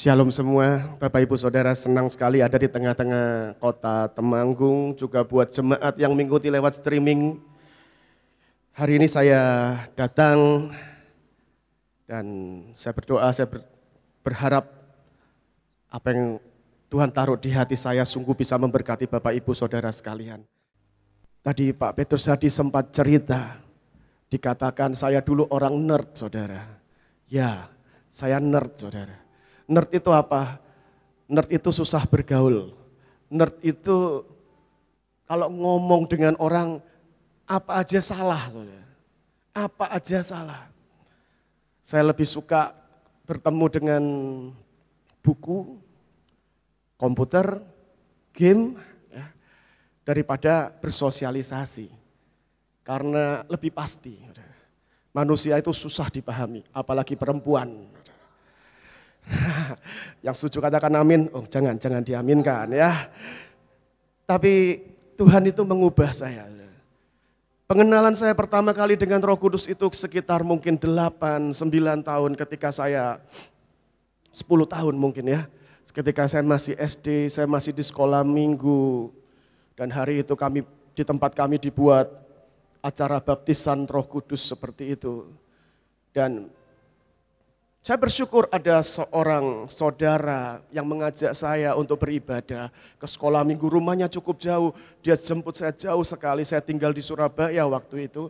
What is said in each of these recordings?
Shalom semua, Bapak Ibu Saudara, senang sekali ada di tengah-tengah kota Temanggung, juga buat jemaat yang mengikuti lewat streaming. Hari ini saya datang dan saya berdoa, berharap apa yang Tuhan taruh di hati saya sungguh bisa memberkati Bapak Ibu Saudara sekalian. Tadi Pak Petrus Hadi sempat cerita, dikatakan saya dulu orang nerd saudara. Ya, saya nerd saudara. Nerd itu apa? Nerd itu susah bergaul. Nerd itu kalau ngomong dengan orang apa aja salah, saudara. Apa aja salah. Saya lebih suka bertemu dengan buku, komputer, game, ya, daripada bersosialisasi. Karena lebih pasti, saudara. Manusia itu susah dipahami, apalagi perempuan. Yang setuju katakan amin. Oh jangan diaminkan ya. Tapi Tuhan itu mengubah saya. Pengenalan saya pertama kali dengan Roh Kudus itu sekitar mungkin 8-9 tahun ketika saya 10 tahun mungkin ya. Ketika saya masih SD, saya masih di sekolah minggu. Dan hari itu di tempat kami dibuat acara baptisan Roh Kudus seperti itu. Dan saya bersyukur ada seorang saudara yang mengajak saya untuk beribadah ke sekolah minggu. Rumahnya cukup jauh, dia jemput saya jauh sekali. Saya tinggal di Surabaya waktu itu.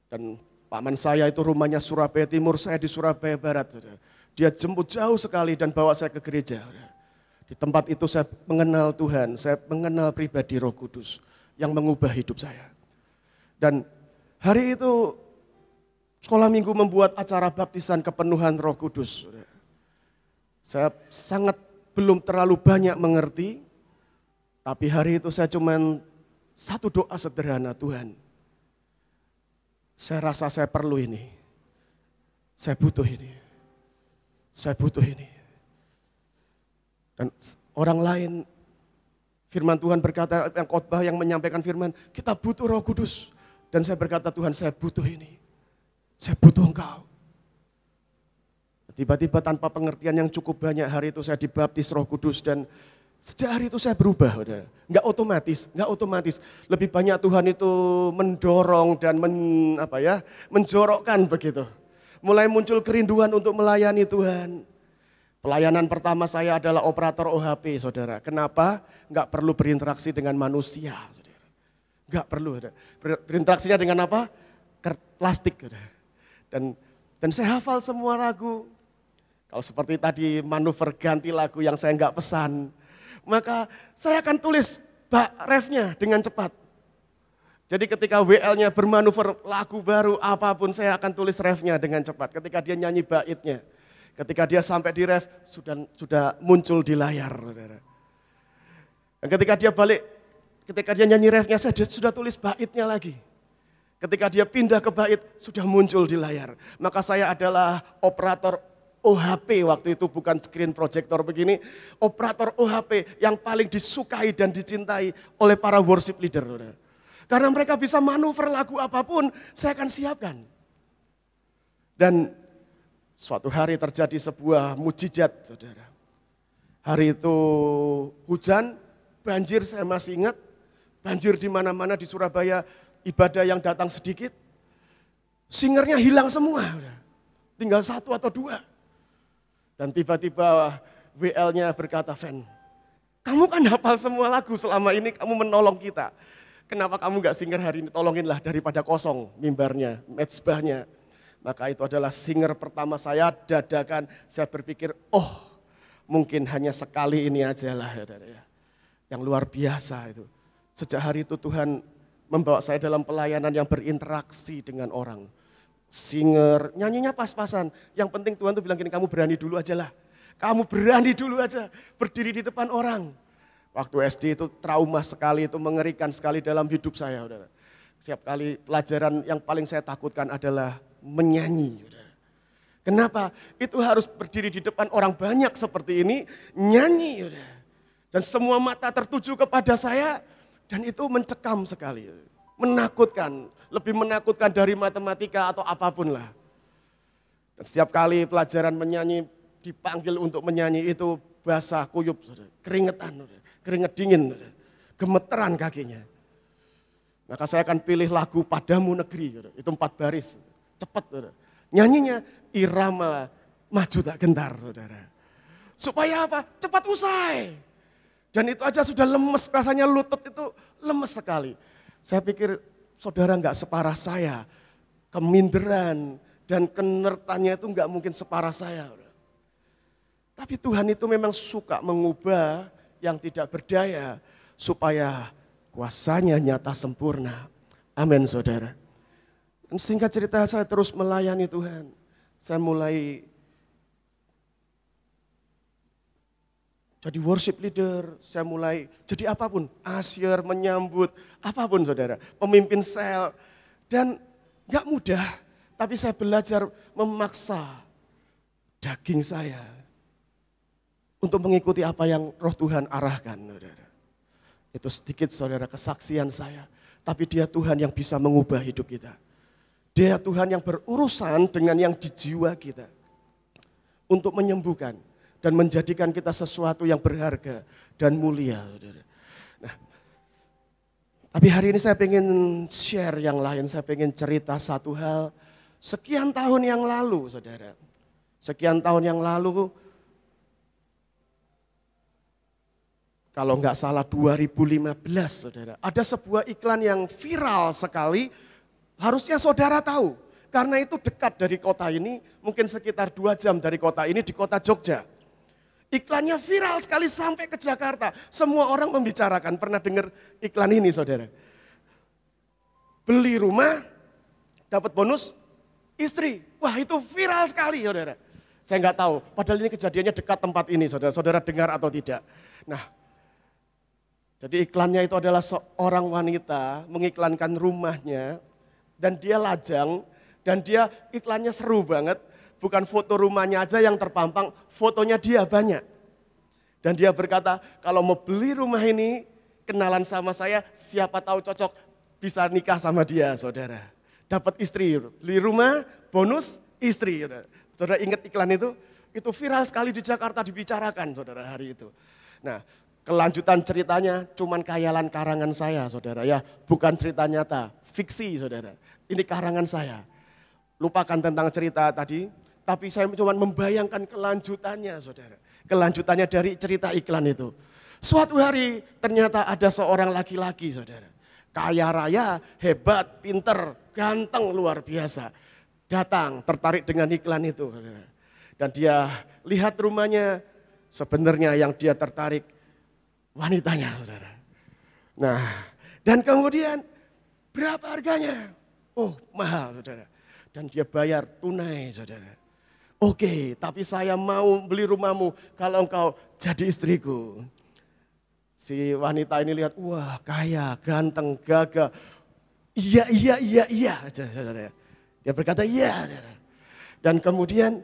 Dan paman saya itu rumahnya Surabaya Timur, saya di Surabaya Barat. Dia jemput jauh sekali dan bawa saya ke gereja. Di tempat itu saya mengenal Tuhan, saya mengenal pribadi Roh Kudus yang mengubah hidup saya. Dan hari itu sekolah minggu membuat acara baptisan kepenuhan Roh Kudus. Saya sangat belum terlalu banyak mengerti, tapi hari itu saya cuma satu doa sederhana, Tuhan, saya rasa saya perlu ini, saya butuh ini, saya butuh ini. Dan orang lain, firman Tuhan berkata, yang khotbah yang menyampaikan firman, kita butuh Roh Kudus. Dan saya berkata, Tuhan saya butuh ini. Saya butuh Engkau. Tiba-tiba tanpa pengertian yang cukup banyak hari itu saya dibaptis Roh Kudus dan sejak hari itu saya berubah. Enggak otomatis. Lebih banyak Tuhan itu mendorong dan menjorokkan begitu. Mulai muncul kerinduan untuk melayani Tuhan. Pelayanan pertama saya adalah operator OHP, saudara. Kenapa? Enggak perlu berinteraksi dengan manusia, saudara. Enggak perlu. Berinteraksinya dengan apa? Plastik, saudara. Dan saya hafal semua lagu. Kalau seperti tadi manuver ganti lagu yang saya enggak pesan, maka saya akan tulis refnya dengan cepat. Jadi ketika WL-nya bermanuver lagu baru apapun saya akan tulis refnya dengan cepat. Ketika dia nyanyi baitnya, ketika dia sampai di ref sudah muncul di layar. Dan ketika dia nyanyi refnya saya sudah tulis baitnya lagi. Ketika dia pindah ke bait, sudah muncul di layar. Maka saya adalah operator OHP waktu itu, bukan screen projector begini. Operator OHP yang paling disukai dan dicintai oleh para worship leader. Karena mereka bisa manuver lagu apapun, saya akan siapkan. Dan suatu hari terjadi sebuah mujizat, saudara. Hari itu hujan, banjir saya masih ingat. Banjir di mana-mana di Surabaya. Ibadah yang datang sedikit, singernya hilang semua, tinggal 1 atau 2. Dan tiba-tiba WL-nya berkata, Fen, kamu kan hafal semua lagu selama ini, kamu menolong kita. Kenapa kamu gak singer hari ini, tolonginlah daripada kosong mimbarnya, mezbahnya. Maka itu adalah singer pertama saya, dadakan saya berpikir, mungkin hanya sekali ini aja lah. Yang luar biasa itu. Sejak hari itu Tuhan membawa saya dalam pelayanan yang berinteraksi dengan orang. Singer, nyanyinya pas-pasan. Yang penting Tuhan tuh bilang gini, kamu berani dulu aja lah. Kamu berani dulu aja, berdiri di depan orang. Waktu SD itu trauma sekali, itu mengerikan sekali dalam hidup saya. Saudara. Setiap kali pelajaran yang paling saya takutkan adalah menyanyi. Saudara. Kenapa? Itu harus berdiri di depan orang banyak seperti ini, nyanyi. Saudara. Dan semua mata tertuju kepada saya. Dan itu mencekam sekali, menakutkan, lebih menakutkan dari matematika atau apapun lah. Dan setiap kali pelajaran menyanyi dipanggil untuk menyanyi itu basah kuyup, saudara. Keringetan, saudara. Keringet dingin, saudara. Gemeteran kakinya. Maka saya akan pilih lagu Padamu Negeri, saudara. Itu 4 baris, cepat, saudara. Nyanyinya irama maju tak gentar, saudara. Supaya apa? Cepat usai. Dan itu aja sudah lemes, rasanya lutut itu lemes sekali. Saya pikir saudara enggak separah saya, keminderan dan kenertannya itu enggak mungkin separah saya. Tapi Tuhan itu memang suka mengubah yang tidak berdaya supaya kuasanya nyata sempurna. Amin saudara. Dan singkat cerita saya terus melayani Tuhan. Saya mulai jadi worship leader, saya mulai jadi apapun, usher, menyambut, apapun saudara. Pemimpin sel, dan gak mudah, tapi saya belajar memaksa daging saya untuk mengikuti apa yang Roh Tuhan arahkan, saudara. Itu sedikit saudara kesaksian saya, tapi Dia Tuhan yang bisa mengubah hidup kita. Dia Tuhan yang berurusan dengan yang di jiwa kita untuk menyembuhkan dan menjadikan kita sesuatu yang berharga dan mulia, saudara. Nah, tapi hari ini saya pengen share yang lain, saya pengen cerita satu hal. Sekian tahun yang lalu, saudara. Sekian tahun yang lalu, kalau nggak salah 2015, saudara. Ada sebuah iklan yang viral sekali, harusnya saudara tahu. Karena itu dekat dari kota ini, mungkin sekitar 2 jam dari kota ini di kota Jogja. Iklannya viral sekali sampai ke Jakarta. Semua orang membicarakan, pernah dengar iklan ini saudara. Beli rumah, dapat bonus, istri. Wah itu viral sekali saudara. Saya nggak tahu, padahal ini kejadiannya dekat tempat ini saudara. Saudara dengar atau tidak. Nah, jadi iklannya itu adalah seorang wanita mengiklankan rumahnya dan dia lajang dan dia iklannya seru banget. Bukan foto rumahnya aja yang terpampang, fotonya dia banyak. Dan dia berkata, kalau mau beli rumah ini, kenalan sama saya, siapa tahu cocok bisa nikah sama dia saudara. Dapat istri, beli rumah, bonus istri. Saudara ingat iklan itu viral sekali di Jakarta dibicarakan saudara hari itu. Nah, kelanjutan ceritanya cuman khayalan karangan saya saudara ya, bukan cerita nyata, fiksi saudara. Ini karangan saya. Lupakan tentang cerita tadi, tapi saya cuma membayangkan kelanjutannya saudara. Kelanjutannya dari cerita iklan itu. Suatu hari ternyata ada seorang laki-laki saudara. Kaya raya, hebat, pinter, ganteng luar biasa. Datang tertarik dengan iklan itu saudara. Dan dia lihat rumahnya, sebenarnya yang dia tertarik wanitanya saudara. Nah, dan kemudian berapa harganya? Oh mahal saudara. Dan dia bayar tunai saudara. Oke, tapi saya mau beli rumahmu kalau engkau jadi istriku. Si wanita ini lihat, wah kaya, ganteng, gagah. Iya saudara. Dia berkata iya saudara. Dan kemudian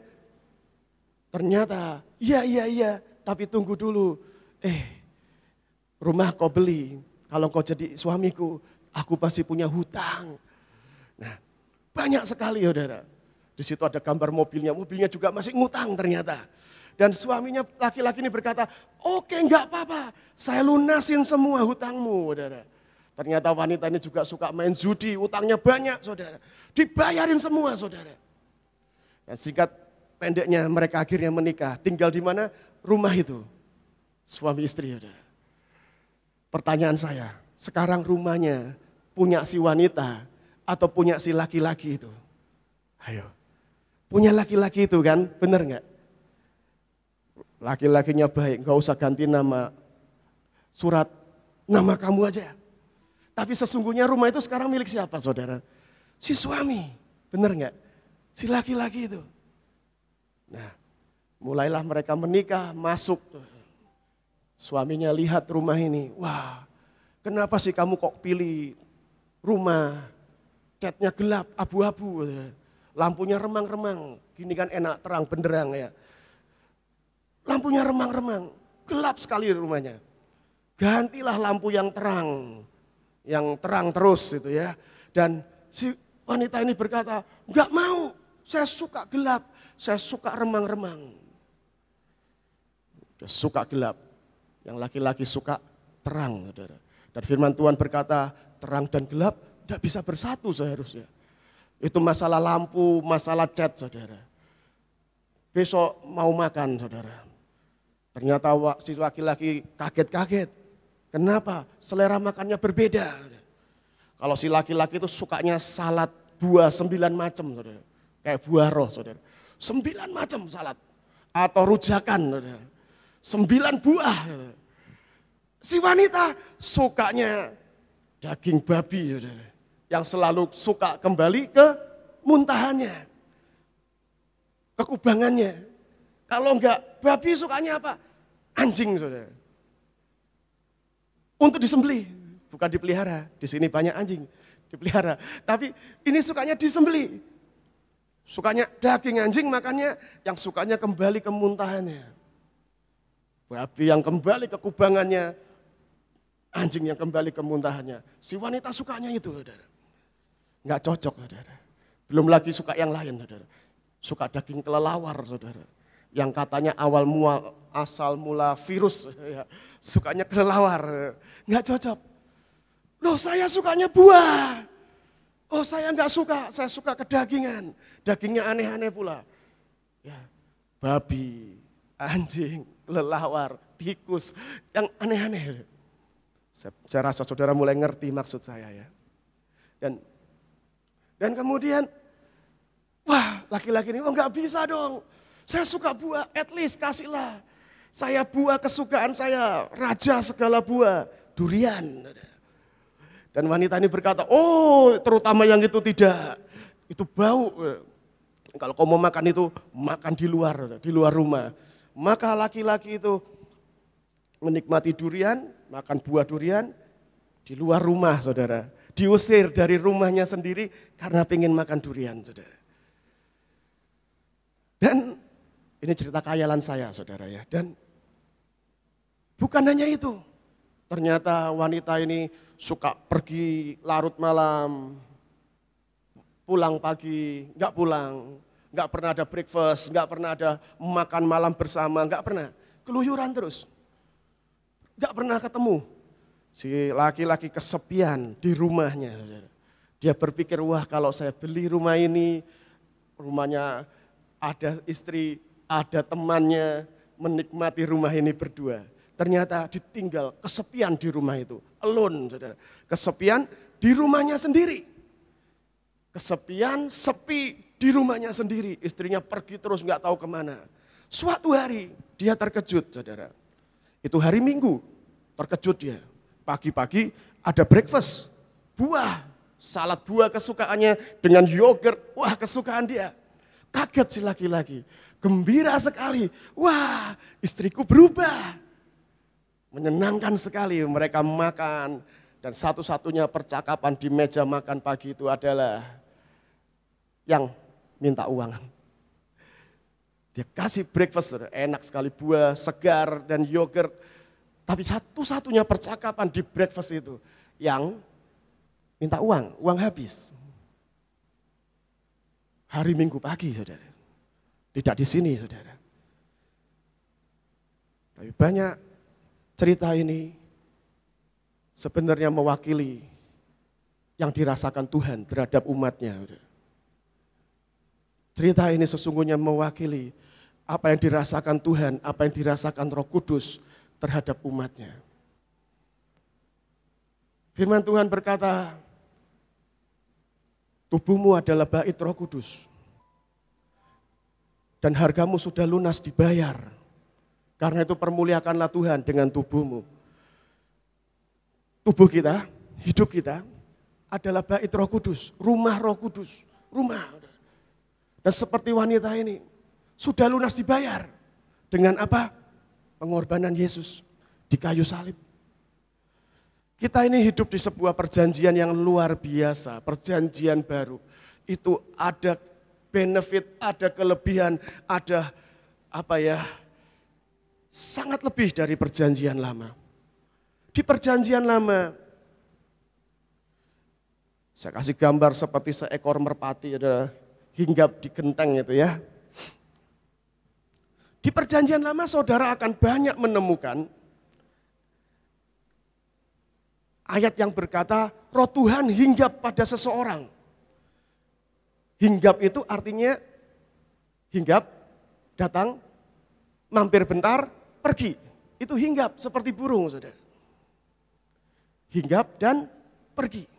ternyata iya, tapi tunggu dulu. Rumah kau beli, kalau kau jadi suamiku, aku pasti punya hutang. Nah, banyak sekali saudara. Di situ ada gambar mobilnya juga masih ngutang ternyata. Dan suaminya laki-laki ini berkata, oke enggak apa-apa, saya lunasin semua hutangmu saudara. Ternyata wanita ini juga suka main judi, hutangnya banyak saudara. Dibayarin semua saudara. Dan singkat pendeknya mereka akhirnya menikah. Tinggal di mana? Rumah itu. Suami istri saudara. Pertanyaan saya, sekarang rumahnya punya si wanita atau punya si laki-laki itu? Ayo, punya laki-laki itu kan, benar nggak? Laki-lakinya baik, nggak usah ganti nama, surat nama kamu aja. Tapi sesungguhnya rumah itu sekarang milik siapa saudara? Si suami, benar nggak? Si laki-laki itu. Nah, mulailah mereka menikah, masuk. Suaminya lihat rumah ini, wah kenapa sih kamu kok pilih rumah, catnya gelap, abu-abu, lampunya remang-remang, gini kan enak terang benderang ya. Lampunya remang-remang, gelap sekali rumahnya. Gantilah lampu yang terang terus itu ya. Dan si wanita ini berkata, enggak mau, saya suka gelap, saya suka remang-remang. Dia suka gelap. Yang laki-laki suka terang, saudara. Dan firman Tuhan berkata, terang dan gelap tidak bisa bersatu seharusnya. Itu masalah lampu, masalah cat, saudara. Besok mau makan, saudara. Ternyata si laki-laki kaget-kaget. Kenapa? Selera makannya berbeda. Kalau si laki-laki itu sukanya salad buah 9 macam, saudara. Kayak buah roh, saudara. 9 macam salad. Atau rujakan, saudara. 9 buah. Saudara. Si wanita sukanya daging babi, saudara. Yang selalu suka kembali ke muntahannya. Kekubangannya. Kalau enggak, babi sukanya apa? Anjing, saudara. Untuk disembelih, bukan dipelihara. Di sini banyak anjing dipelihara. Tapi ini sukanya disembelih. Sukanya daging anjing, makanya yang sukanya kembali ke muntahannya. Babi yang kembali ke kubangannya, anjing yang kembali ke muntahannya. Si wanita sukanya itu, saudara. Enggak cocok, saudara. Belum lagi suka yang lain, saudara. Suka daging kelelawar, saudara. Yang katanya asal mula virus, ya. Sukanya kelelawar, nggak cocok. Loh, saya sukanya buah. Oh, saya nggak suka, saya suka kedagingan. Dagingnya aneh-aneh pula. Ya, babi, anjing, kelelawar, tikus, yang aneh-aneh. Saya rasa saudara mulai ngerti maksud saya ya. Dan kemudian, wah, laki-laki ini, oh nggak bisa dong. Saya suka buah, at least kasihlah. Saya buah kesukaan saya, raja segala buah, durian. Dan wanita ini berkata, oh terutama yang itu tidak, itu bau. Kalau kau mau makan itu, makan di luar rumah. Maka laki-laki itu menikmati durian, makan buah durian di luar rumah, saudara. Diusir dari rumahnya sendiri karena pengen makan durian, saudara. Dan ini cerita khayalan saya, saudara ya. Dan bukan hanya itu. Ternyata wanita ini suka pergi larut malam, pulang pagi, enggak pulang. Enggak pernah ada breakfast, enggak pernah ada makan malam bersama, enggak pernah. Keluyuran terus. Enggak pernah ketemu. Si laki-laki kesepian di rumahnya, saudara. Dia berpikir, wah kalau saya beli rumah ini, rumahnya ada istri, ada temannya, menikmati rumah ini berdua. Ternyata ditinggal, kesepian di rumah itu. Alone, saudara. Kesepian di rumahnya sendiri. Kesepian, sepi di rumahnya sendiri. Istrinya pergi terus nggak tahu kemana. Suatu hari dia terkejut, saudara. Itu hari Minggu, terkejut dia. Pagi-pagi ada breakfast, buah, salad buah kesukaannya dengan yogurt, wah kesukaan dia. Kaget si laki-laki. Gembira sekali, wah istriku berubah. Menyenangkan sekali mereka makan. Dan satu-satunya percakapan di meja makan pagi itu adalah yang minta uang. Dia kasih breakfast, enak sekali buah, segar dan yogurt. Tapi satu-satunya percakapan di breakfast itu yang minta uang habis. Hari Minggu pagi, saudara. Tidak di sini, saudara. Tapi banyak cerita ini sebenarnya mewakili yang dirasakan Tuhan terhadap umatnya. Saudara. Cerita ini sesungguhnya mewakili apa yang dirasakan Tuhan, apa yang dirasakan Roh Kudus terhadap umatnya. Firman Tuhan berkata, tubuhmu adalah bait Roh Kudus. Dan hargamu sudah lunas dibayar. Karena itu permuliakanlah Tuhan dengan tubuhmu. Tubuh kita, hidup kita adalah bait Roh Kudus, rumah Roh Kudus, rumah. Dan seperti wanita ini, sudah lunas dibayar. Dengan apa? Pengorbanan Yesus di kayu salib. Kita ini hidup di sebuah perjanjian yang luar biasa, perjanjian baru. Itu ada benefit, ada kelebihan, ada sangat lebih dari perjanjian lama. Di perjanjian lama, saya kasih gambar seperti seekor merpati ada hinggap di genteng itu ya. Di perjanjian lama saudara akan banyak menemukan ayat yang berkata roh Tuhan hinggap pada seseorang. Hinggap itu artinya hinggap, datang, mampir bentar, pergi. Itu hinggap seperti burung, saudara. Hinggap dan pergi.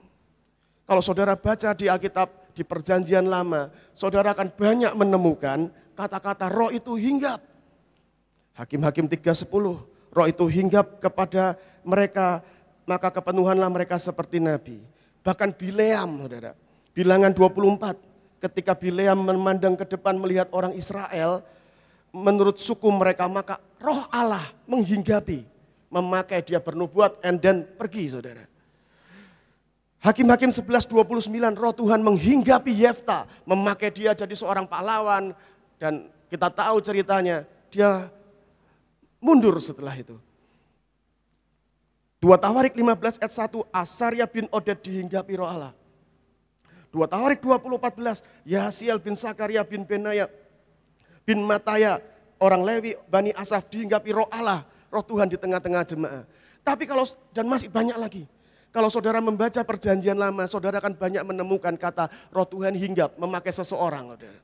Kalau saudara baca di Alkitab, di perjanjian lama, saudara akan banyak menemukan kata-kata roh itu hinggap. Hakim-Hakim 3:10, roh itu hinggap kepada mereka, maka kepenuhanlah mereka seperti nabi. Bahkan Bileam, saudara, Bilangan 24, ketika Bileam memandang ke depan melihat orang Israel, menurut suku mereka, maka roh Allah menghinggapi, memakai dia bernubuat, and then pergi, saudara. Hakim-Hakim 11:29, roh Tuhan menghinggapi Yefta, memakai dia jadi seorang pahlawan, dan kita tahu ceritanya, dia mundur setelah itu. 2 Tawarik 15 ayat 1, Asarya bin Oded dihinggapi roh Allah. 2 Tawarik 20:14, Yahasiel bin Sakaria bin Benaya bin Mataya, orang Lewi, Bani Asaf dihinggapi roh Allah, roh Tuhan di tengah-tengah jemaah. Tapi dan masih banyak lagi. Kalau saudara membaca perjanjian lama, saudara akan banyak menemukan kata roh Tuhan hinggap, memakai seseorang. Saudara.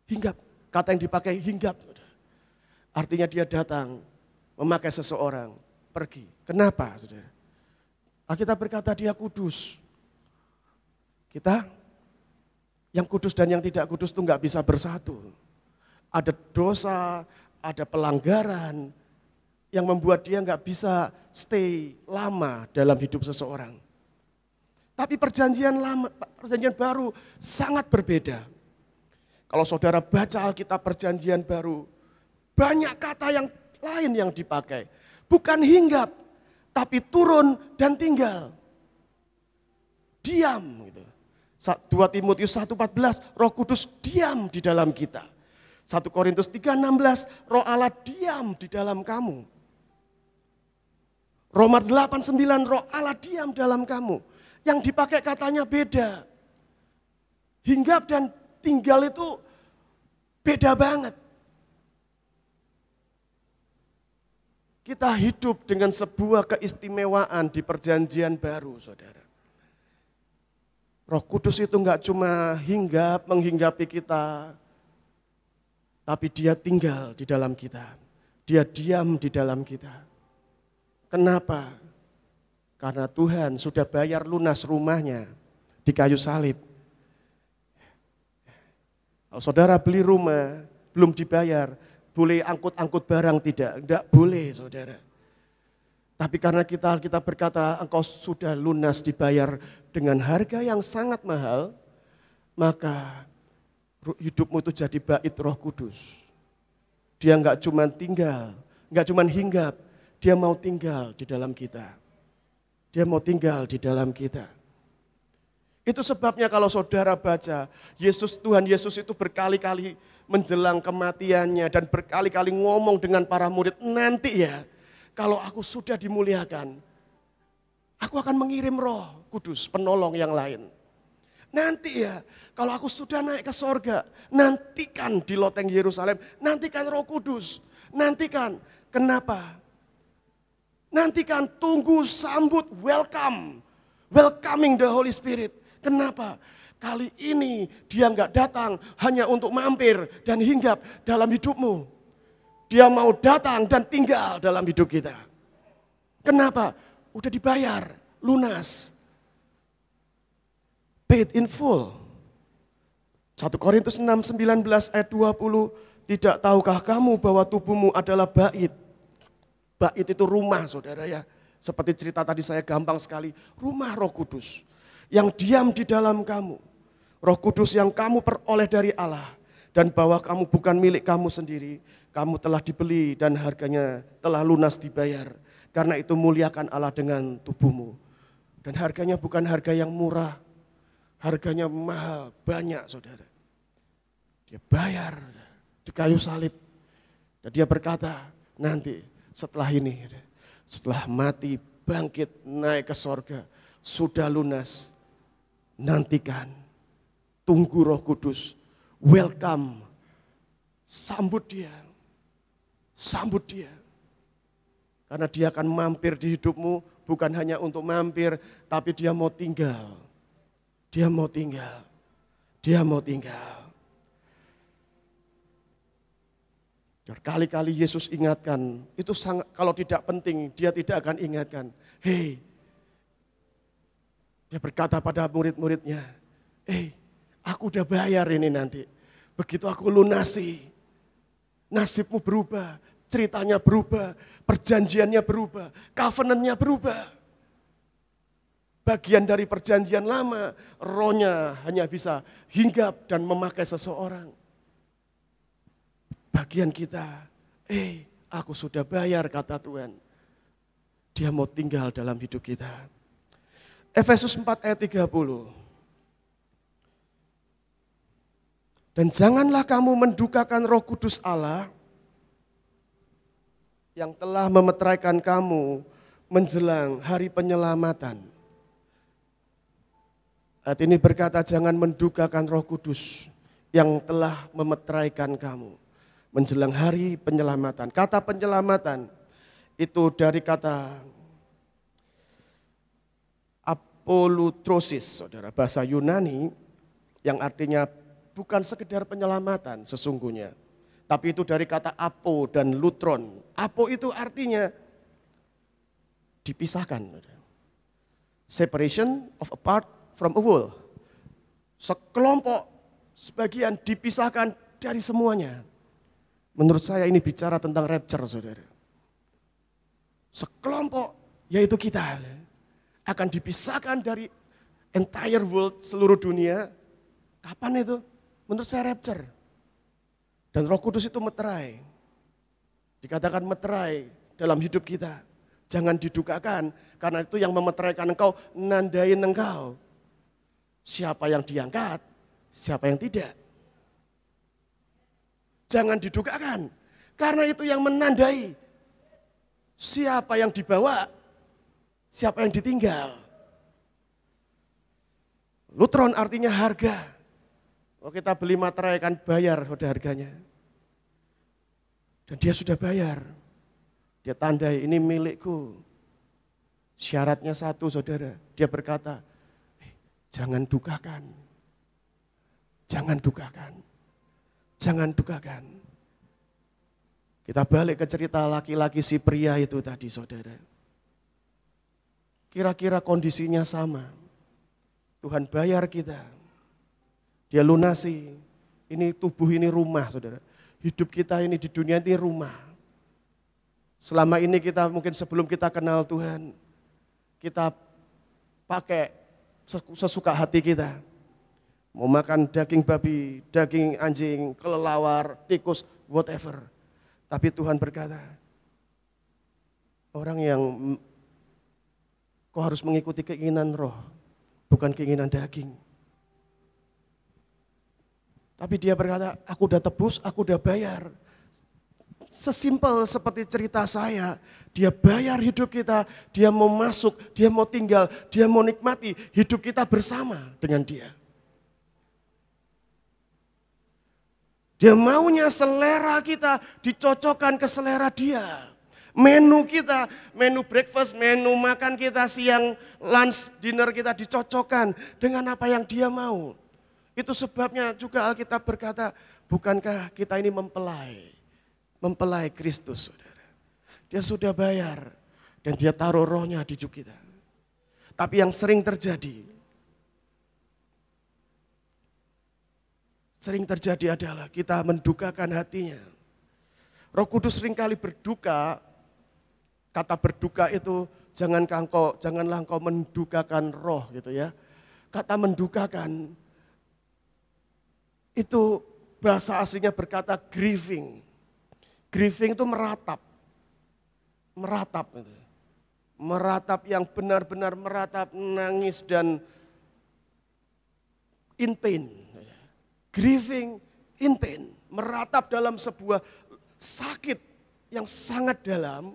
Hinggap, kata yang dipakai hinggap. Saudara. Artinya dia datang, memakai seseorang, pergi. Kenapa, saudara? Alkitab berkata dia kudus. Kita yang kudus dan yang tidak kudus itu nggak bisa bersatu. Ada dosa, ada pelanggaran yang membuat dia nggak bisa stay lama dalam hidup seseorang. Tapi perjanjian baru sangat berbeda. Kalau saudara baca Alkitab perjanjian baru, banyak kata yang lain yang dipakai. Bukan hinggap, tapi turun dan tinggal. Diam. Gitu. 2 Timotius 1:14, Roh Kudus diam di dalam kita. 1 Korintus 3:16, Roh Allah diam di dalam kamu. Roma 8:9, Roh Allah diam dalam kamu. Yang dipakai katanya beda. Hinggap dan tinggal itu beda banget. Kita hidup dengan sebuah keistimewaan di perjanjian baru, saudara. Roh Kudus itu enggak cuma hinggap, menghinggapi kita, tapi dia tinggal di dalam kita. Dia diam di dalam kita. Kenapa? Karena Tuhan sudah bayar lunas rumahnya di kayu salib. Kalau saudara beli rumah, belum dibayar, boleh angkut-angkut barang tidak? Enggak boleh, saudara. Tapi karena kita berkata engkau sudah lunas dibayar dengan harga yang sangat mahal, maka hidupmu itu jadi bait Roh Kudus. Dia enggak cuma tinggal, enggak cuma hinggap, dia mau tinggal di dalam kita. Dia mau tinggal di dalam kita. Itu sebabnya kalau saudara baca, Tuhan Yesus itu berkali-kali menjelang kematiannya dan berkali-kali ngomong dengan para murid, nanti ya kalau aku sudah dimuliakan, aku akan mengirim Roh Kudus, penolong yang lain. Nanti ya kalau aku sudah naik ke sorga, nantikan di loteng Yerusalem, nantikan Roh Kudus, nantikan. Kenapa? Nantikan, tunggu, sambut, welcoming the Holy Spirit. Kenapa? Kali ini dia enggak datang hanya untuk mampir dan hinggap dalam hidupmu. Dia mau datang dan tinggal dalam hidup kita. Kenapa? Udah dibayar, lunas. Paid in full. 1 Korintus 6:19 ayat 20, tidak tahukah kamu bahwa tubuhmu adalah bait? Bait itu rumah, saudara ya. Seperti cerita tadi saya gampang sekali. Rumah Roh Kudus yang diam di dalam kamu. Roh Kudus yang kamu peroleh dari Allah. Dan bahwa kamu bukan milik kamu sendiri. Kamu telah dibeli dan harganya telah lunas dibayar. Karena itu muliakan Allah dengan tubuhmu. Dan harganya bukan harga yang murah. Harganya mahal, banyak, saudara. Dia bayar di kayu salib. Dan dia berkata, nanti setelah ini, setelah mati, bangkit, naik ke sorga, sudah lunas, nantikan, tunggu Roh Kudus, welcome, sambut dia, Sambut dia. Karena dia akan mampir di hidupmu, bukan hanya untuk mampir, tapi dia mau tinggal. Dia mau tinggal. Dia mau tinggal. Berkali-kali Yesus ingatkan, itu sangat, kalau tidak penting, dia tidak akan ingatkan. Hei, dia berkata pada murid-muridnya, aku udah bayar ini nanti. Begitu aku lunasi, nasibmu berubah, ceritanya berubah, perjanjiannya berubah, covenant-nya berubah. Bagian dari perjanjian lama, rohnya hanya bisa hinggap dan memakai seseorang. Bagian kita, aku sudah bayar kata Tuhan. Dia mau tinggal dalam hidup kita. Efesus 4 ayat 30. Dan janganlah kamu mendukakan Roh Kudus Allah yang telah memeteraikan kamu menjelang hari penyelamatan. Ayat ini berkata jangan mendukakan Roh Kudus yang telah memeteraikan kamu menjelang hari penyelamatan. Kata penyelamatan itu dari kata apolutrosis, saudara, bahasa Yunani yang artinya bukan sekedar penyelamatan sesungguhnya. Tapi itu dari kata apo dan lutron. Apo itu artinya dipisahkan. Separation of a part from a whole. Sekelompok, sebagian dipisahkan dari semuanya. Menurut saya ini bicara tentang rapture, saudara. Sekelompok, yaitu kita, akan dipisahkan dari entire world, seluruh dunia. Kapan itu? Menurut saya rapture. Dan Roh Kudus itu meterai. Dikatakan meterai dalam hidup kita. Jangan didukakan, karena itu yang memeteraikan engkau, nandain engkau. Siapa yang diangkat, siapa yang tidak. Jangan didukakan, karena itu yang menandai siapa yang dibawa, siapa yang ditinggal. Lutron artinya harga. Kalau kita beli materai kan bayar udah harganya. Dan dia sudah bayar. Dia tandai ini milikku. Syaratnya satu, saudara. Dia berkata, jangan dukakan. Jangan dukakan. Jangan dukakan. Kita balik ke cerita laki-laki si pria itu tadi, saudara. Kira-kira kondisinya sama. Tuhan bayar kita. Dia lunasi. Ini tubuh ini rumah, saudara. Hidup kita ini di dunia ini rumah. Selama ini kita mungkin sebelum kita kenal Tuhan, kita pakai sesuka hati kita. Mau makan daging babi, daging anjing, kelelawar, tikus, whatever. Tapi Tuhan berkata, orang yang kau harus mengikuti keinginan roh, bukan keinginan daging. Tapi dia berkata, aku udah tebus, aku udah bayar. Sesimpel seperti cerita saya, dia bayar hidup kita, dia mau masuk, dia mau tinggal, dia mau nikmati hidup kita bersama dengan dia. Dia maunya selera kita dicocokkan ke selera dia. Menu kita, menu breakfast, menu makan kita, siang, lunch, dinner kita dicocokkan dengan apa yang dia mau. Itu sebabnya juga Alkitab berkata, bukankah kita ini mempelai Kristus, saudara. Dia sudah bayar dan dia taruh rohnya di hidup kita. Tapi yang sering terjadi adalah kita mendukakan hatinya. Roh Kudus seringkali berduka. Kata berduka itu janganlah engkau mendukakan roh gitu ya. Kata mendukakan itu bahasa aslinya berkata grieving. Grieving itu meratap. Meratap yang benar-benar meratap, nangis dan in pain. Grieving in pain, meratap dalam sebuah sakit yang sangat dalam.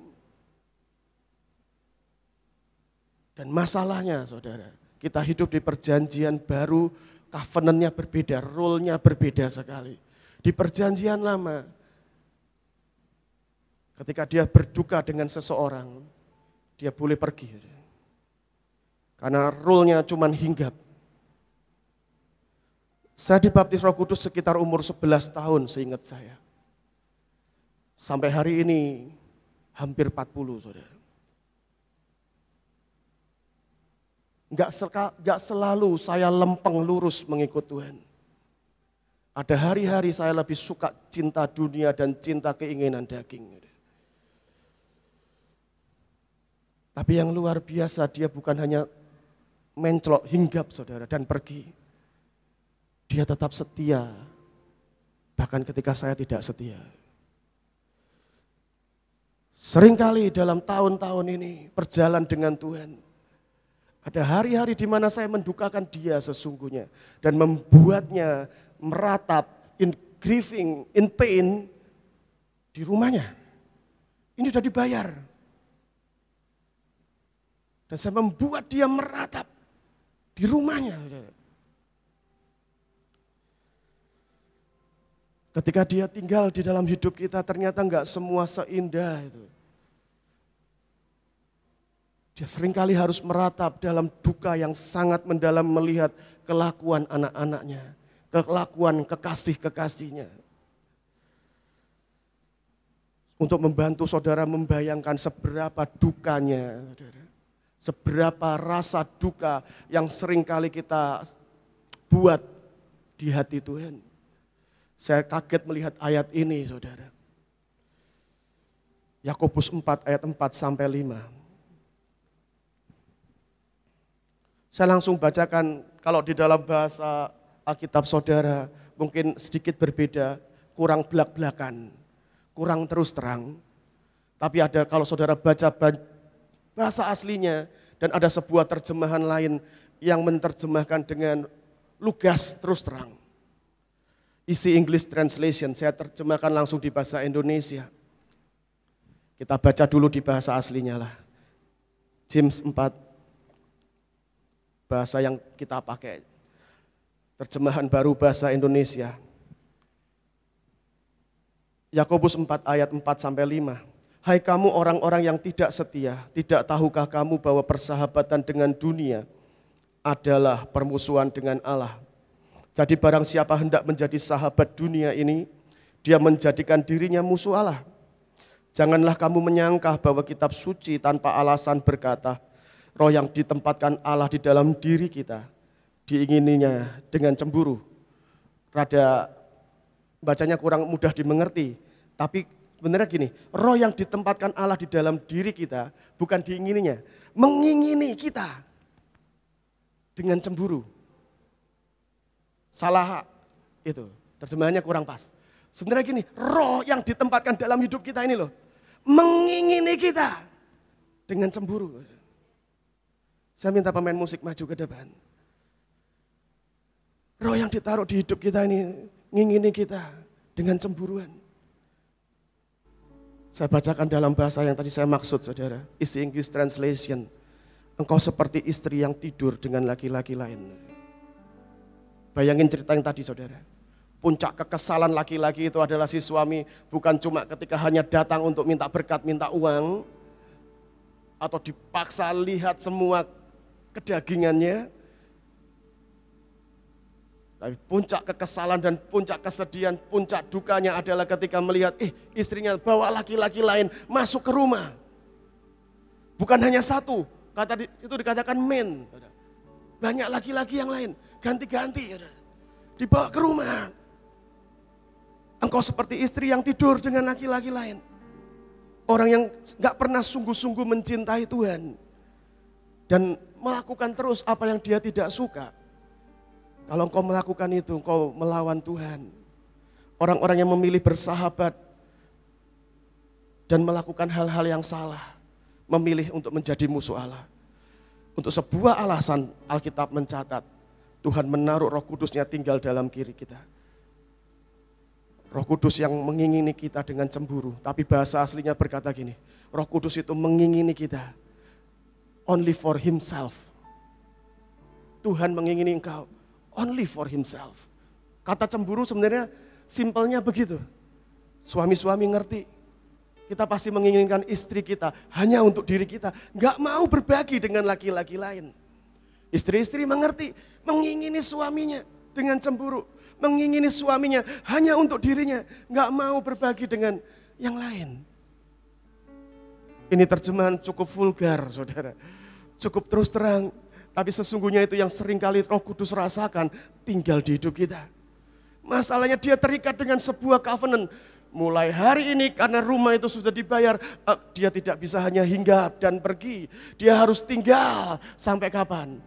Dan masalahnya saudara, kita hidup di perjanjian baru, covenant-nya berbeda, role-nya berbeda sekali. Di perjanjian lama, Ketika dia berduka dengan seseorang, dia boleh pergi. Karena rule-nya cuma hinggap. Saya dibaptis Roh Kudus sekitar umur 11 tahun seingat saya. Sampai hari ini hampir 40, saudara. Enggak selalu saya lempeng lurus mengikut Tuhan. Ada hari-hari saya lebih suka cinta dunia dan cinta keinginan daging. Tapi yang luar biasa, dia bukan hanya mencelok hinggap, saudara, dan pergi. Dia tetap setia, bahkan ketika saya tidak setia. Seringkali dalam tahun-tahun ini berjalan dengan Tuhan, ada hari-hari di mana saya mendukakan dia sesungguhnya dan membuatnya meratap in grieving, in pain di rumahnya. Ini sudah dibayar. Dan saya membuat dia meratap di rumahnya. Ketika dia tinggal di dalam hidup kita, ternyata enggak semua seindah itu. Dia seringkali harus meratap dalam duka yang sangat mendalam melihat kelakuan anak-anaknya, kelakuan kekasih-kekasihnya. Untuk membantu saudara membayangkan seberapa dukanya, saudara. Seberapa rasa duka yang seringkali kita buat di hati Tuhan. Saya kaget melihat ayat ini, saudara. Yakobus 4 ayat 4 sampai 5. Saya langsung bacakan, kalau di dalam bahasa Alkitab saudara mungkin sedikit berbeda, kurang belak-belakan, kurang terus terang. Tapi ada kalau saudara baca bahasa aslinya dan ada sebuah terjemahan lain yang menerjemahkan dengan lugas terus terang. Isi English Translation, saya terjemahkan langsung di bahasa Indonesia. Kita baca dulu di bahasa aslinya lah. James 4. Bahasa yang kita pakai, terjemahan baru bahasa Indonesia. Yakobus 4 ayat 4 sampai 5. Hai kamu orang-orang yang tidak setia, tidak tahukah kamu bahwa persahabatan dengan dunia adalah permusuhan dengan Allah? Jadi barang siapa hendak menjadi sahabat dunia ini, dia menjadikan dirinya musuh Allah. Janganlah kamu menyangka bahwa kitab suci tanpa alasan berkata, roh yang ditempatkan Allah di dalam diri kita, diingininya dengan cemburu. Rada bacanya kurang mudah dimengerti, tapi benernya gini, roh yang ditempatkan Allah di dalam diri kita, bukan diingininya, mengingini kita dengan cemburu. Salah itu, terjemahannya kurang pas. Sebenarnya gini, roh yang ditempatkan dalam hidup kita ini loh, mengingini kita dengan cemburu. Saya minta pemain musik maju ke depan. Roh yang ditaruh di hidup kita ini, ngingini kita dengan cemburuan. Saya bacakan dalam bahasa yang tadi saya maksud, saudara. Isi English Translation. Engkau seperti istri yang tidur dengan laki-laki lain. Bayangin cerita yang tadi, saudara. Puncak kekesalan laki-laki itu adalah si suami bukan cuma ketika hanya datang untuk minta berkat, minta uang, atau dipaksa lihat semua kedagingannya. Tapi puncak kekesalan dan puncak kesedihan, puncak dukanya adalah ketika melihat istrinya bawa laki-laki lain masuk ke rumah. Bukan hanya satu, itu dikatakan men. Banyak laki-laki yang lain, ganti-ganti. Dibawa ke rumah. Engkau seperti istri yang tidur dengan laki-laki lain. Orang yang gak pernah sungguh-sungguh mencintai Tuhan. Dan melakukan terus apa yang dia tidak suka. Kalau engkau melakukan itu, engkau melawan Tuhan. Orang-orang yang memilih bersahabat dan melakukan hal-hal yang salah, memilih untuk menjadi musuh Allah. Untuk sebuah alasan Alkitab mencatat, Tuhan menaruh Roh Kudusnya tinggal dalam diri kita. Roh Kudus yang mengingini kita dengan cemburu, tapi bahasa aslinya berkata gini, Roh Kudus itu mengingini kita only for himself. Tuhan mengingini engkau only for himself. Kata cemburu sebenarnya simpelnya begitu. Suami-suami ngerti. Kita pasti menginginkan istri kita hanya untuk diri kita. Nggak mau berbagi dengan laki-laki lain. Istri-istri mengerti, mengingini suaminya dengan cemburu. Mengingini suaminya hanya untuk dirinya. Nggak mau berbagi dengan yang lain. Ini terjemahan cukup vulgar, saudara. Cukup terus terang. Tapi sesungguhnya itu yang seringkali Roh Kudus rasakan tinggal di hidup kita. Masalahnya dia terikat dengan sebuah covenant. Mulai hari ini karena rumah itu sudah dibayar, dia tidak bisa hanya hinggap dan pergi. Dia harus tinggal sampai kapan?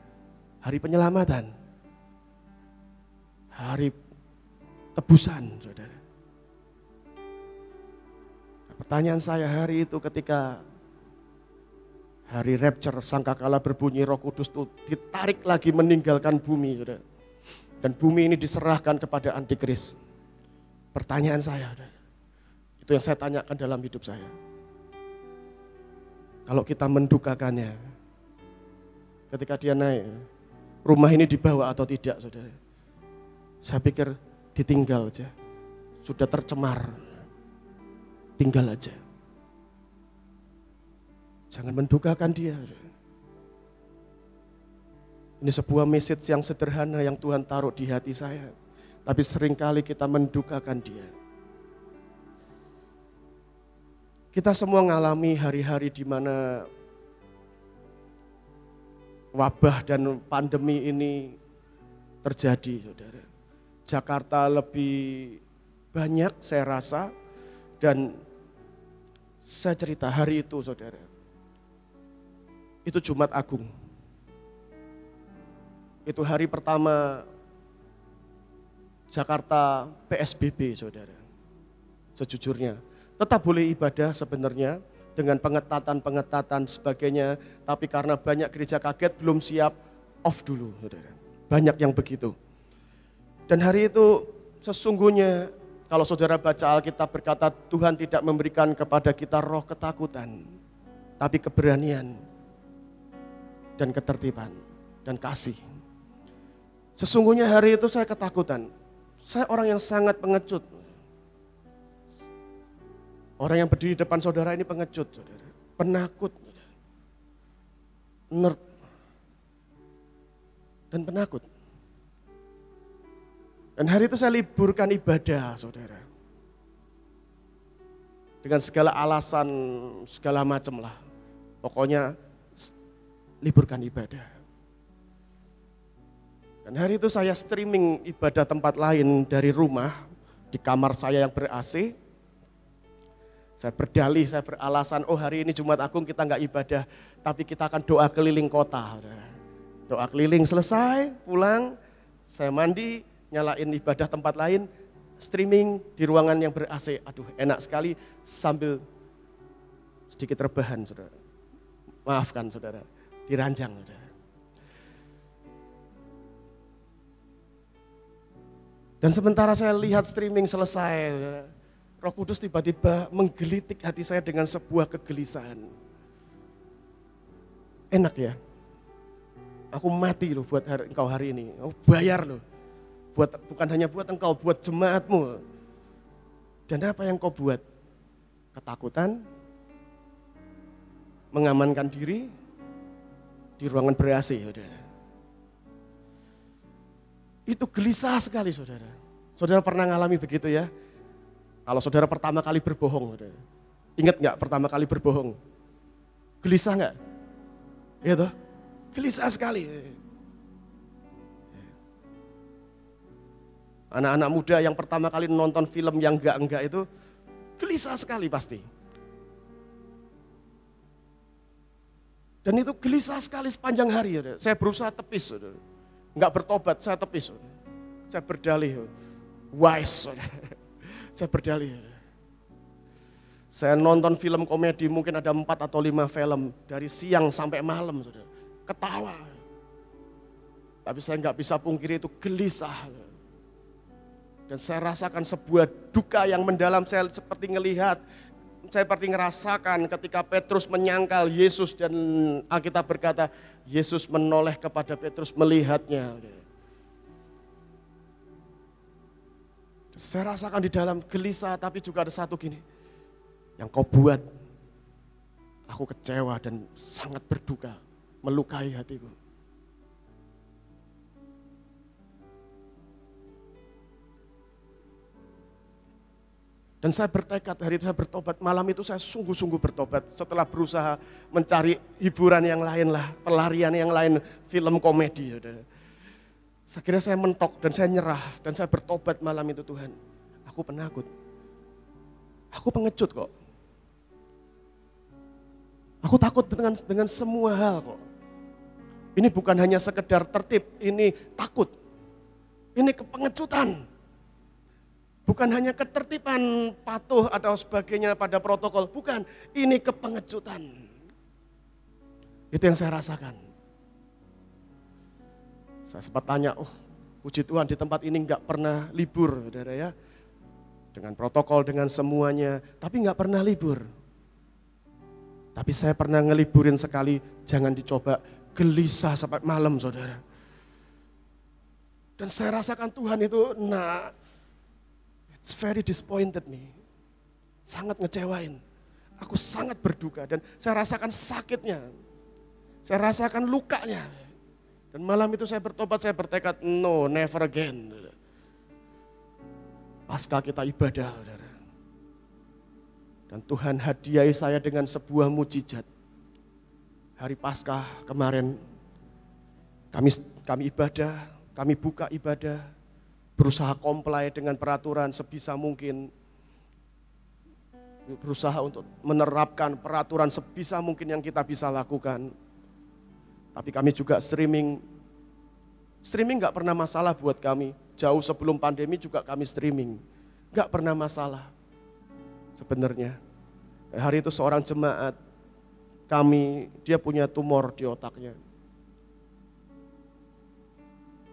Hari penyelamatan. Hari tebusan, saudara. Nah, pertanyaan saya hari itu ketika hari rapture, sangkakala berbunyi, Roh Kudus itu ditarik lagi meninggalkan bumi, saudara. Dan bumi ini diserahkan kepada antikris. Pertanyaan saya, saudara. Itu yang saya tanyakan dalam hidup saya. Kalau kita mendukakannya, ketika dia naik, rumah ini dibawa atau tidak, saudara? Saya pikir ditinggal aja. Sudah tercemar, tinggal aja. Jangan mendukakan dia. Ini sebuah message yang sederhana yang Tuhan taruh di hati saya. Tapi seringkali kita mendukakan dia. Kita semua mengalami hari-hari di mana wabah dan pandemi ini terjadi, saudara. Jakarta lebih banyak saya rasa, dan saya cerita hari itu, saudara. Itu Jumat Agung. Itu hari pertama Jakarta PSBB, saudara. Sejujurnya. Tetap boleh ibadah sebenarnya dengan pengetatan sebagainya. Tapi karena banyak gereja kaget belum siap, off dulu, saudara. Banyak yang begitu. Dan hari itu sesungguhnya kalau saudara baca Alkitab berkata Tuhan tidak memberikan kepada kita roh ketakutan. Tapi keberanian dan ketertiban dan kasih. Sesungguhnya hari itu saya ketakutan. Saya orang yang sangat pengecut. Orang yang berdiri di depan saudara ini pengecut, saudara. Penakut. Nerd. Dan penakut. Dan hari itu saya liburkan ibadah, saudara. Dengan segala alasan, segala macam lah. Pokoknya liburkan ibadah. Dan hari itu saya streaming ibadah tempat lain dari rumah. Di kamar saya yang ber-AC. Saya berdalih, saya beralasan, oh hari ini Jumat Agung kita enggak ibadah, tapi kita akan doa keliling kota. Doa keliling selesai, pulang, saya mandi, nyalain ibadah tempat lain, streaming di ruangan yang ber-AC. Aduh enak sekali sambil sedikit rebahan, saudara. Maafkan saudara, diranjang saudara. Dan sementara saya lihat streaming selesai, saudara, Roh Kudus tiba-tiba menggelitik hati saya dengan sebuah kegelisahan. Enak ya, aku mati loh buat engkau hari ini, aku bayar loh. Bukan hanya buat engkau, buat jemaatmu. Dan apa yang kau buat? Ketakutan, mengamankan diri di ruangan ber-AC, saudara. Itu gelisah sekali, saudara. Saudara pernah ngalami begitu ya? Kalau saudara pertama kali berbohong, saudara. Ingat nggak pertama kali berbohong? Gelisah nggak? Iya toh? Gelisah sekali. Anak-anak muda yang pertama kali nonton film yang enggak itu gelisah sekali pasti. Dan itu gelisah sekali sepanjang hari. Saudara. Saya berusaha tepis, saudara. Enggak bertobat, saya tepis. Saudara. Saya berdalih, wise. Saudara. Saya berdalih. Saya nonton film komedi mungkin ada 4 atau 5 film dari siang sampai malam, saudara. Ketawa. Tapi saya nggak bisa pungkiri itu gelisah. Dan saya rasakan sebuah duka yang mendalam, saya seperti ngerasakan ketika Petrus menyangkal Yesus dan Alkitab berkata Yesus menoleh kepada Petrus melihatnya. Saya rasakan di dalam gelisah, tapi juga ada satu gini. yang kau buat, aku kecewa dan sangat berduka, melukai hatiku. Dan saya bertekad hari itu saya bertobat, malam itu saya sungguh-sungguh bertobat setelah berusaha mencari hiburan yang lain lah, pelarian yang lain, film komedi. Saudara. Akhirnya saya mentok dan saya nyerah dan saya bertobat malam itu, Tuhan, aku penakut, aku pengecut kok. Aku takut dengan semua hal kok. Ini bukan hanya sekedar tertib, ini takut, ini kepengecutan. Bukan hanya ketertiban, patuh atau sebagainya pada protokol. Bukan, ini kepengecutan. Itu yang saya rasakan. Saya sempat tanya, puji Tuhan di tempat ini enggak pernah libur, saudara ya. Dengan protokol, dengan semuanya, tapi enggak pernah libur. Tapi saya pernah ngeliburin sekali, jangan dicoba, gelisah sampai malam, saudara. Dan saya rasakan Tuhan itu, it's very disappointed nih. Sangat ngecewain. Aku sangat berduka dan saya rasakan sakitnya. Saya rasakan lukanya. Dan malam itu saya bertobat, saya bertekad, no, never again. Pasca kita ibadah, saudara. Dan Tuhan hadiahi saya dengan sebuah mujizat. Hari Paskah kemarin, kami ibadah, kami buka ibadah, berusaha comply dengan peraturan sebisa mungkin. Berusaha untuk menerapkan peraturan sebisa mungkin yang kita bisa lakukan. Tapi kami juga streaming. Streaming gak pernah masalah buat kami. Jauh sebelum pandemi juga kami streaming. Gak pernah masalah sebenarnya. Hari itu seorang jemaat kami, dia punya tumor di otaknya.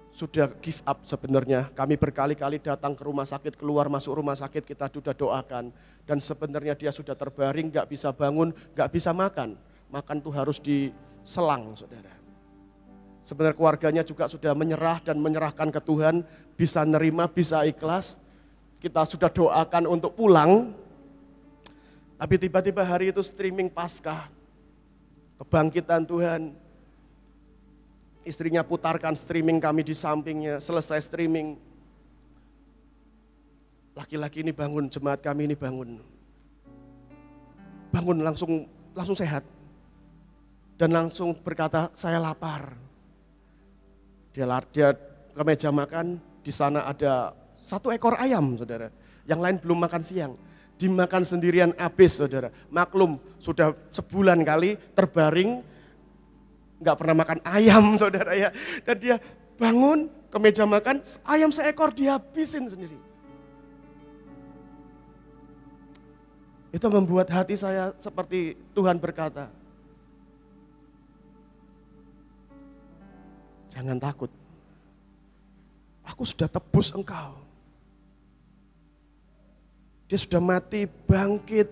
Sudah give up sebenarnya, kami berkali-kali datang ke rumah sakit, keluar masuk rumah sakit kita sudah doakan. Dan sebenarnya dia sudah terbaring, gak bisa bangun, gak bisa makan. Makan tuh harus diselang, saudara. Sebenarnya keluarganya juga sudah menyerah dan menyerahkan ke Tuhan, bisa nerima, bisa ikhlas. Kita sudah doakan untuk pulang, tapi tiba-tiba hari itu streaming Paskah, kebangkitan Tuhan. Istrinya putarkan streaming kami di sampingnya, selesai streaming. Laki-laki ini bangun, jemaat kami ini bangun. Bangun langsung sehat. Dan langsung berkata, saya lapar. Dia ke meja makan, di sana ada 1 ekor ayam, saudara. Yang lain belum makan siang. Dimakan sendirian habis, saudara. Maklum, sudah sebulan kali terbaring, nggak pernah makan ayam, saudara ya. Dan dia bangun ke meja makan, ayam seekor dihabisin sendiri. Itu membuat hati saya seperti Tuhan berkata, jangan takut, aku sudah tebus engkau. Dia sudah mati, bangkit,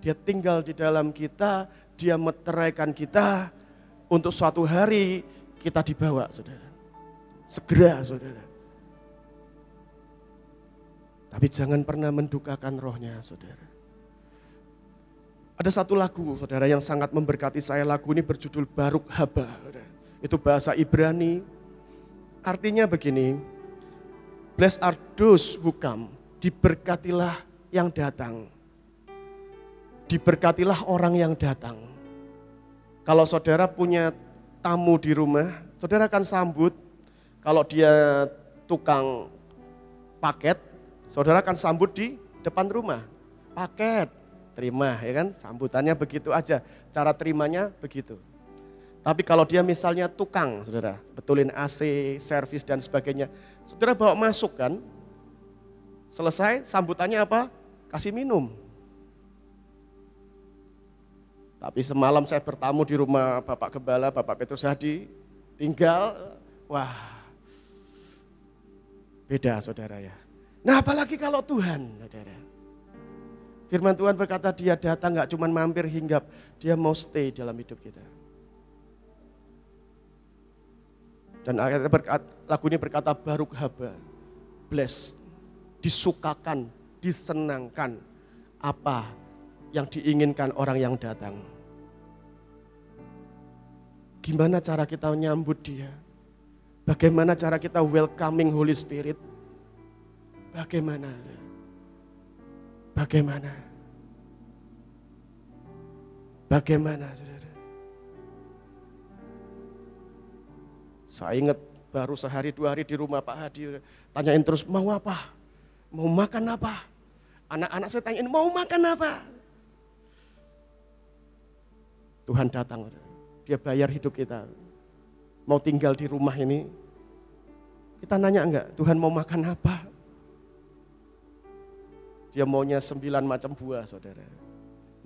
dia tinggal di dalam kita, dia meteraikan kita. Untuk suatu hari kita dibawa, saudara. Segera, saudara. Tapi jangan pernah mendukakan rohnya, saudara. Ada satu lagu, saudara, yang sangat memberkati saya. Lagu ini berjudul Baruk Haba. Saudara. Itu bahasa Ibrani. Artinya begini, blessed are those who come. Diberkatilah yang datang. Diberkatilah orang yang datang. Kalau saudara punya tamu di rumah, saudara akan sambut. Kalau dia tukang paket, saudara akan sambut di depan rumah. Paket, terima ya kan, sambutannya begitu aja. Cara terimanya begitu. Tapi kalau dia misalnya tukang, saudara, betulin AC, servis dan sebagainya. Saudara bawa masuk kan, selesai sambutannya apa? Kasih minum. Tapi semalam saya bertamu di rumah Bapak Gembala, Bapak Petrus Hadi, tinggal, wah beda saudara ya. Nah apalagi kalau Tuhan, saudara. Firman Tuhan berkata dia datang gak cuma mampir hinggap, dia mau stay dalam hidup kita. Dan akhirnya lagu ini berkata Baruk Haba, bless, disukakan, disenangkan, apa yang diinginkan orang yang datang. Gimana cara kita menyambut dia? Bagaimana cara kita welcoming Holy Spirit? Bagaimana? Bagaimana? Bagaimana, saudara? Saya ingat baru sehari 2 hari di rumah Pak Hadi, tanyain terus mau apa? Mau makan apa? Anak-anak saya tanyain mau makan apa? Tuhan datang, dia bayar hidup kita. Mau tinggal di rumah ini, kita nanya enggak, Tuhan mau makan apa? Dia maunya 9 macam buah, saudara.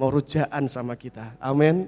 Mau rujaan sama kita, amin.